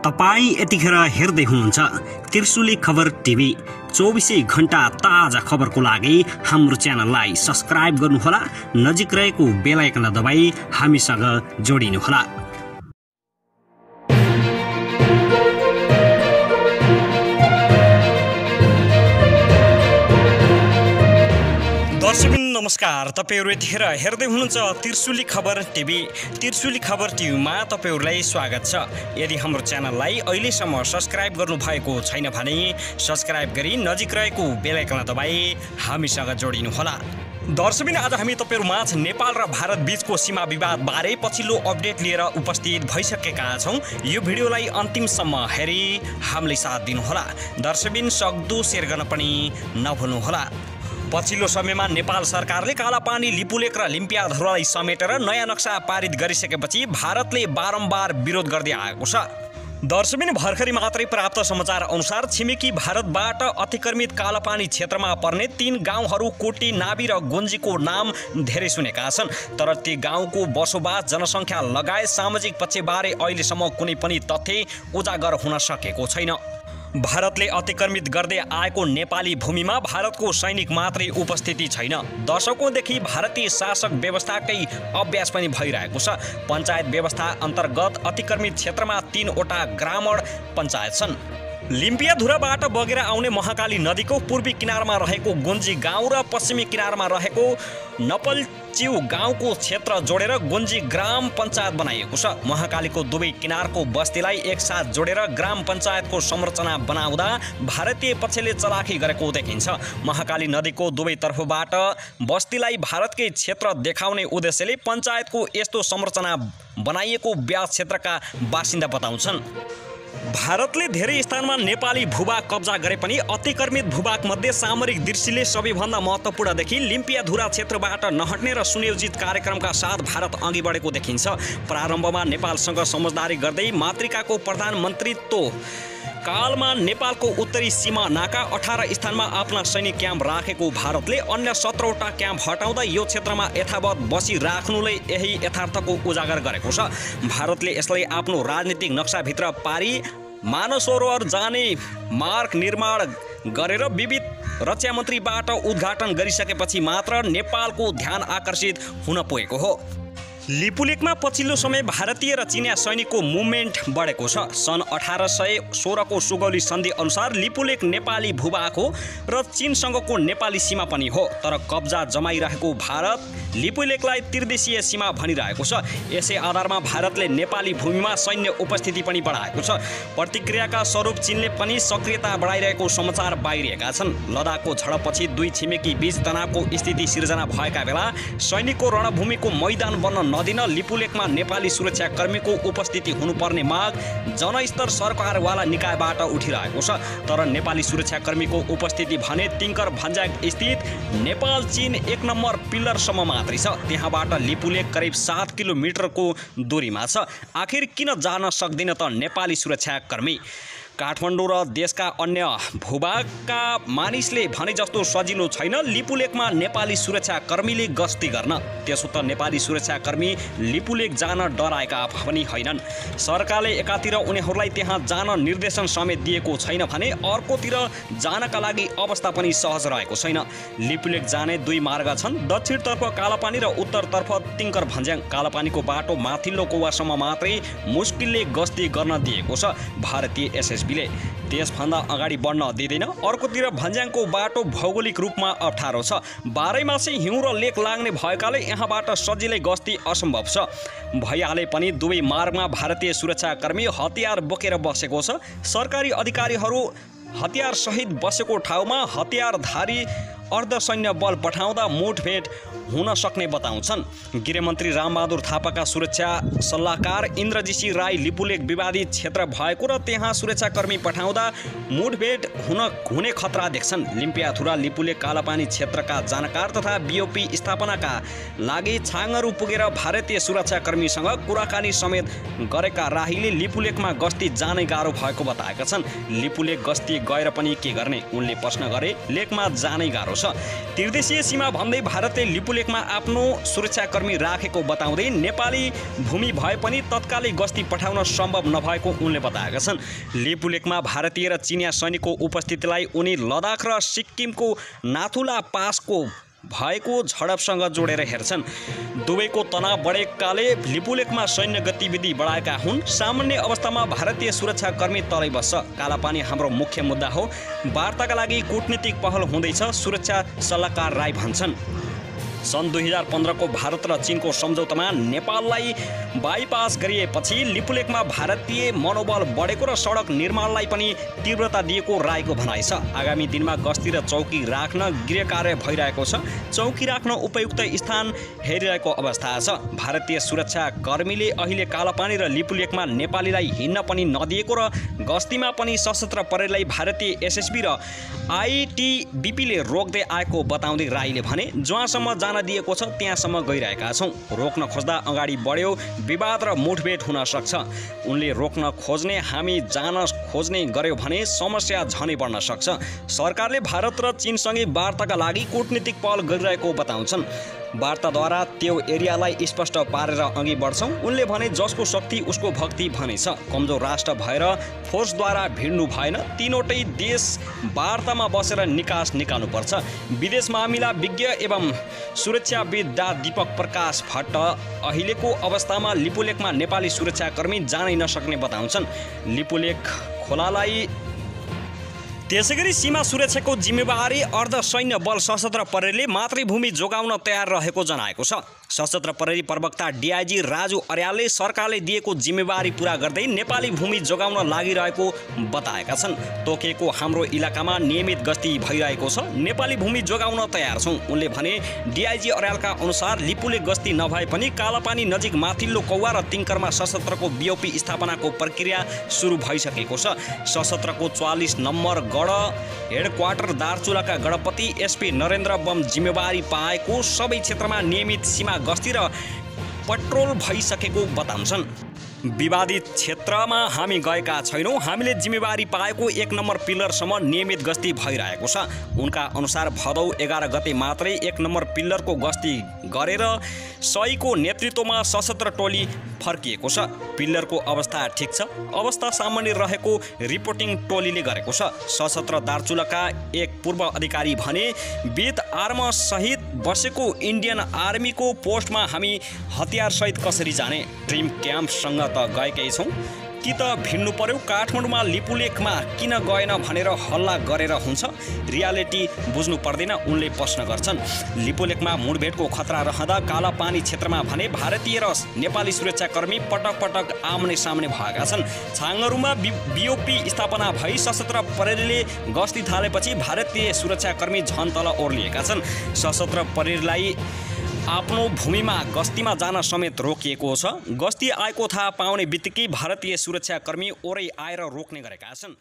तपाई यतिखेर हेर्दै हुनुहुन्छ त्रिशुली खबर टिभी। 24 घण्टा ताजा खबरको लागि हाम्रो च्यानललाई सब्स्क्राइब गर्नुहोला, नजिक रहेको बेल आइकन दबाई हामीसँग जोडिनुहोला। दर्शकबिन नमस्कार, तपाईहरु यतिखेर हेर्दै हुनुहुन्छ त्रिशुली खबर टिभी। त्रिशुली खबर टिभीमा तपाईहरुलाई स्वागत छ। यदि हाम्रो च्यानललाई अहिलेसम्म सब्स्क्राइब गर्नु भएको छैन भने सब्स्क्राइब गरी नजिक रहेको बेल आइकन दबाई हामीसँग जोडिनु होला। दर्शकबिन आज हामी तपाईहरु माझ नेपाल र भारत बीचको सीमा विवाद बारे पछिल्लो अपडेट लिएर उपस्थित भइसकेका छौं। यो भिडियोलाई अन्तिमसम्म हेरी हामीलाई साथ दिनुहोला। दर्शकबिन सक्दो शेयर गर्न पनि नभुल्नुहोला। पछिल्लो समयमा नेपाल सरकारले कालापानी, लिपुलेक र लिम्पियाधुरालाई समेटेर नयाँ नक्सा पारित गरिसकेपछि भारतले बारम्बार विरोध गर्दै आएको छ। दर्शकबिन भर्खरै मात्रै प्राप्त समाचार अनुसार छिमेकी भारतबाट अतिक्रमित कालापानी क्षेत्रमा पर्ने 3 गाउँहरू कोटी, नाबी र गोन्जीको नाम धेरै सुनेका छन्। तर ती गाउँको बसोबास, जनसङ्ख्या लगायत सामाजिक पक्षबारे अहिलेसम्म कुनै पनि तथ्य उजागर हुन सकेको छैन। भारतले अतिक्रमित गर्दै आएको नेपाली भूमिमा भारतको सैनिक मात्रै उपस्थिति छैन, दशकौंदेखि भारतीय शासक व्यवस्थाकै अभ्यास पनि भइरहेको छ। पञ्चायत व्यवस्था अन्तर्गत अतिक्रमित क्षेत्रमा 3 वटा ग्रामीण पञ्चायत छन्। लिम्पियाधुराबाट बगेर आउने महाकाली नदीको पूर्वी किनारमा रहेको गोन्जी गाउँ र पश्चिमी किनारमा रहेको नपलच्यु गाउँको क्षेत्र जोडेर गोन्जी ग्राम पञ्चायत बनाइएको छ। महाकालीको दुवै किनारको बस्तीलाई एकसाथ जोडेर ग्राम पञ्चायतको संरचना बनाउँदा भारतीय पक्षले चलाखी गरेको देखिन्छ। महाकाली नदीको दुवै तर्फबाट बस्तीलाई भारतकै क्षेत्र देखाउने उद्देश्यले पञ्चायतको यस्तो संरचना बनाइएको ब्याज क्षेत्रका बासिन्दा बताउँछन्। भारतले धेरै स्थानमा नेपाली भूभाग कब्जा गरे पनि अतिक्रमित भूभाग मध्ये सामरिक दृष्टिले सबैभन्दा महत्त्वपूर्ण देखि लिम्पियाधुरा क्षेत्रबाट नहट्ने र सुनियोजित कार्यक्रमका साथ भारत अघि बढेको देखिन्छ। प्रारम्भमा नेपालसँग समझदारी गर्दै मातृकाको प्रधानमन्त्रीत्व कालमा नेपालको उत्तरी सीमा नाका 18 स्थानमा आफ्ना सैनिक क्याम्प राखेको भारतले अन्य 17 वटा क्याम्प हटाउँदा यो क्षेत्रमा यथावत बसिराख्नुले यही यथार्थको उजागर गरेको छ। भारतले यसलाई आफ्नो राजनीतिक नक्साभित्र पारी मानव सरोवर जाने मार्ग निर्माण गरेर विविध रक्षा मन्त्रीबाट उद्घाटन गरिसकेपछि मात्र नेपालको ध्यान आकर्षित हुन पुगेको हो। लिपुलेकमा पछिल्लो समय भारतीय र चिनिया सैनिकको मुभमेन्ट बढेको छ। सन् 1816 को सुगौली सन्धि अनुसार लिपुलेक नेपाली भूभाग हो र चीनसँगको नेपाली सीमा पनि हो। तर कब्जा जमाइरहेको भारत लिपुलेकलाई त्रिदेशीय सीमा भनिरहेको छ। यसै आधारमा भारतले नेपाली भूमिमा सैन्य उपस्थिति पनि बढाएको छ। प्रतिक्रियाका स्वरूप चीनले पनि सक्रियता बढाइरहेको समाचार बाहिरिएका छन्। लद्दाखको झडपपछि दुई छिमेकी बीच तनावको स्थिति सिर्जना भएका बेला सैनिकको रणभूमिको मैदान बन्न नदिन लिपुलेकमा नेपाली सुरक्षाकर्मीको उपस्थिति हुनुपर्ने माग जनस्तर सरकारवाला निकायबाट उठिरहेको छ। तर नेपाली सुरक्षाकर्मीको उपस्थिति भने तिङ्कर भन्ज्याङ स्थित नेपाल चीन 1 नम्बर पिल्लरसम्म मात्रै छ। त्यहाँबाट लिपुलेक करिब 7 किलोमिटरको दूरीमा छ। आखिर किन जान सक्दैन त नेपाली सुरक्षाकर्मी? काठमाडौँ र देशका अन्य भूभागका मानिसले भने जस्तो सजिलो छैन लिपुलेकमा नेपाली सुरक्षाकर्मीले गस्ती गर्न। त्यसो त नेपाली सुरक्षाकर्मी लिपुलेक जान डराएका पनि होइनन्। सरकारले एकातिर उनीहरूलाई त्यहाँ जान निर्देशन समेत दिएको छैन भने अर्कोतिर जानका लागि अवस्था पनि सहज रहेको छैन। लिपुलेक जाने 2 मार्ग छन्, दक्षिणतर्फ कालापानी र उत्तरतर्फ तिङ्कर भन्ज्याङ। कालापानीको बाटो माथिल्लो कोवासम्म मात्रै मुस्किलले गस्ती गर्न दिएको छ भारतीय एसएसबीले। त्यसभन्दा अगाडि बढ्न दिँदैन। अर्कोतिर भन्ज्याङको बाटो भौगोलिक रूपमा अप्ठ्यारो छ। बाह्रैमासे हिउँ र लेक लाग्ने भएकाले यहाँबाट सजिलै गस्ती असम्भव छ। भइहाले पनि दुवै मार्गमा भारतीय सुरक्षाकर्मी हतियार बोकेर बसेको छ। सरकारी अधिकारीहरू हतियार सहित बसेको ठाउँमा हतियारधारी अर्धसैन्य बल पठाउँदा मुठभेड हुन सक्ने बताउँछन्। गृहमन्त्री रामबहादुर थापाका सुरक्षा सल्लाहकार इन्द्रजीसी राई लिपुलेक विवादित क्षेत्र भएको र त्यहाँ सुरक्षाकर्मी पठाउँदा मुठभेड हुने खतरा देख्छन्। लिम्पियाधुरा लिपुलेक कालापानी क्षेत्रका जानकार तथा बीओपी स्थापनाका लागि छाङहरू पुगेर भारतीय सुरक्षाकर्मीसँग कुराकानी समेत गरेका राईले लिपुलेकमा गस्ती जानै गाह्रो भएको बताएका छन्। लिपुलेक गस्ती गएर पनि के गर्ने उनले प्रश्न गरे। लेकमा जानै गाह्रो छ। छ। त्रिदेशीय सीमा भन्दै भारतले लिपुलेकमा आफ्नो सुरक्षाकर्मी राखेको बताउँदै नेपाली भूमि भए पनि तत्कालै गस्ती पठाउन सम्भव नभएको उनले बताएका छन्। लिपुलेकमा भारतीय र चिनिया सैनिकको उपस्थितिलाई उनी लद्दाख र सिक्किमको नाथुला पासको भएको झडपसँग जोडेर हेर्छन्। दुवैको तनाव बढेकाले लिपुलेकमा सैन्य गतिविधि बढाएका हुन्। सामान्य अवस्थामा भारतीय सुरक्षाकर्मी तलै बस्छ। कालापानी हाम्रो मुख्य मुद्दा हो। वार्ताका लागि कूटनीतिक पहल हुँदैछ, सुरक्षा सल्लाहकार राई भन्छन्। सन् 2015 को भारत र चीनको सम्झौतामा नेपाललाई बाइपास गरिएपछि लिपुलेकमा भारतीय मनोबल बढेको र सडक निर्माणलाई पनि तीव्रता दिएको राईको भनाइ छ। आगामी दिनमा गस्ती र चौकी राख्न गृह कार्य भइरहेको छ। चौकी राख्न उपयुक्त स्थान हेरिरहेको अवस्था छ। भारतीय सुरक्षाकर्मीले अहिले कालापानी र लिपुलेकमा नेपालीलाई हिँड्न पनि नदिएको र गस्तीमा पनि सशस्त्र प्रहरीलाई भारतीय एसएसबी र आइटिबिपीले रोक्दै आएको बताउँदै राईले भने, जहाँसम्म जान दिएको छ त्यहाँसम्म गइरहेका छौँ। रोक्न खोज्दा अगाडि बढ्यो विवाद र मुठभेड हुन सक्छ। उनले रोक्न खोज्ने, हामी जान खोज्ने गर्यो भने समस्या झनै बढ्न सक्छ। सरकारले भारत र चीनसँगै वार्ताका लागि कूटनीतिक पहल गरिरहेको बताउँछन्। वार्ताद्वारा त्यो एरियालाई स्पष्ट पारेर अघि बढ्छौँ। उनले भने, जसको शक्ति उसको भक्ति भने छ। कमजोर राष्ट्र भएर फोर्सद्वारा भिड्नु भएन। तीनवटै देश वार्तामा बसेर निकास निकाल्नुपर्छ। विदेश मामिला विज्ञ एवं सुरक्षाविद डा दीपक प्रकाश भट्ट अहिलेको अवस्थामा लिपुलेकमा नेपाली सुरक्षाकर्मी जानै नसक्ने बताउँछन्। लिपुलेक खोलालाई त्यसैगरी सीमा सुरक्षाको जिम्मेवारी अर्धसैन्य बल सशस्त्र प्रहरीले मातृभूमि जोगाउन तयार रहेको जनाएको छ। सशस्त्र प्रहरी प्रवक्ता डिआइजी राजु अर्यालले सरकारले दिएको जिम्मेवारी पूरा गर्दै नेपाली भूमि जोगाउन लागिरहेको बताएका छन्। तोकेको हाम्रो इलाकामा नियमित गस्ती भइरहेको छ। नेपाली भूमि जोगाउन तयार छौँ। उनले भने, डिआइजी अर्यालका अनुसार लिपुलेक गस्ती नभए पनि कालापानी नजिक माथिल्लो कौवा र तिङ्करमा सशस्त्रको बिओपी स्थापनाको प्रक्रिया सुरु भइसकेको छ। सशस्त्रको 44 नम्बर गढ हेडक्वार्टर दार्चुलाका गणपति एसपी नरेन्द्र बम जिम्मेवारी पाएको सबै क्षेत्रमा नियमित सीमा गस्ती र पट्रोल भइसकेको बताउँछन्। विवादित क्षेत्रमा हामी गएका छैनौँ। हामीले जिम्मेवारी पाएको 1 नम्बर पिल्लरसम्म नियमित गस्ती भइरहेको छ। उनका अनुसार भदौ 11 गते मात्रै 1 नम्बर पिल्लरको गस्ती गरेर सहीको नेतृत्वमा सशस्त्र टोली फर्किएको छ। पिल्लरको अवस्था ठिक छ। अवस्था सामान्य रहेको रिपोर्टिङ टोलीले गरेको छ। सशस्त्र दार्चुलाका एक पूर्व अधिकारी भने, विथ आर्म सहित बसेको इन्डियन आर्मीको पोस्टमा हामी हतियारसहित कसरी जाने? ड्रिम क्याम्पसँग त गएकै छौँ कि त भिड्नु पर्यो? काठमाडौँमा लिपुलेकमा किन गएन भनेर हल्ला गरेर हुन्छ? रियालिटी बुझ्नु पर्दैन, उनले प्रश्न गर्छन्। लिपुलेकमा मुठभेडको खतरा रहँदा कालापानी क्षेत्रमा भने भारतीय र नेपाली सुरक्षाकर्मी पटक पटक आम्ने सामने भएका छन्। छाङहरूमा बिओपी स्थापना भई सशस्त्र प्रहरीले गस्ती थालेपछि भारतीय सुरक्षाकर्मी झन तल ओर्लिएका छन्। सशस्त्र प्रहरीलाई आफ्नो भूमिमा गस्तीमा जान समेत रोकिएको छ। गस्ती आएको थाहा पाउने बित्तिकै भारतीय सुरक्षाकर्मी ओरै आएर रोक्ने गरेका छन्।